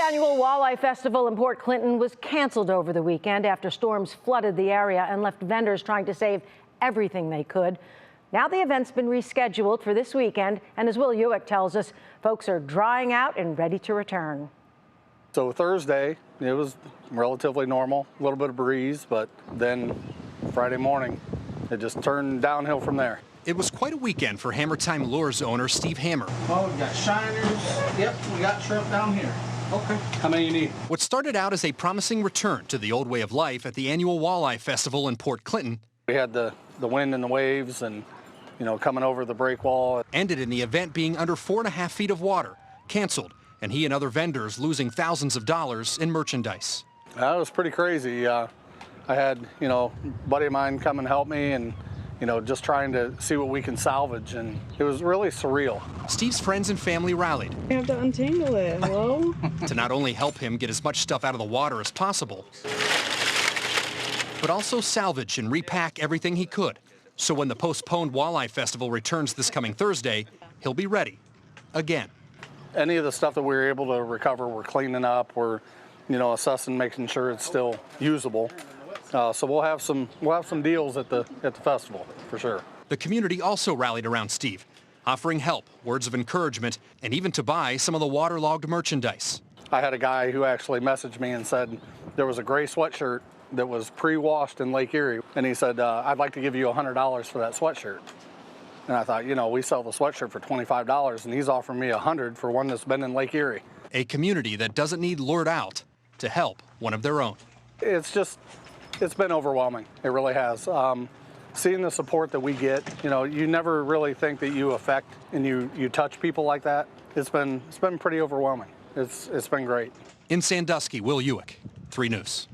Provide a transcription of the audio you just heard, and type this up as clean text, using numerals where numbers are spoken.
annual Walleye Festival in Port Clinton was canceled over the weekend after storms flooded the area and left vendors trying to save everything they could. Now the event's been rescheduled for this weekend, and as Will Ewick tells us, folks are drying out and ready to return. So Thursday, it was relatively normal, a little bit of breeze, but then Friday morning, it just turned downhill from there. It was quite a weekend for Hammer Time Lures owner Steve Hammer. Oh, we got shiners. Yep, we got shrimp down here. Okay. How many you need? What started out as a promising return to the old way of life at the annual Walleye Festival in Port Clinton. We had the wind and the waves and, coming over the break wall. Ended in the event being under 4.5 feet of water, canceled, and he and other vendors losing thousands of dollars in merchandise. That was pretty crazy. I had, a buddy of mine come and help me and, just trying to see what we can salvage, and it was really surreal. Steve's friends and family rallied. You have to untangle it, hello? To not only help him get as much stuff out of the water as possible, but also salvage and repack everything he could. So when the postponed Walleye Festival returns this coming Thursday, he'll be ready again. Any of the stuff that we were able to recover, we're cleaning up, we're, assessing, making sure it's still usable. So we'll have some deals at the festival for sure. The community also rallied around Steve, offering help, words of encouragement, and even to buy some of the waterlogged merchandise. I had a guy who actually messaged me and said there was a gray sweatshirt that was pre-washed in Lake Erie, and he said, I'd like to give you $100 for that sweatshirt. And I thought, we sell the sweatshirt for $25, and he's offering me $100 for one that's been in Lake Erie. A community that doesn't need lured out to help one of their own. It's been overwhelming. It really has. Seeing the support that we get, you never really think that you affect and you touch people like that. It's been pretty overwhelming. It's been great. In Sandusky, Will Ewick, 3 News.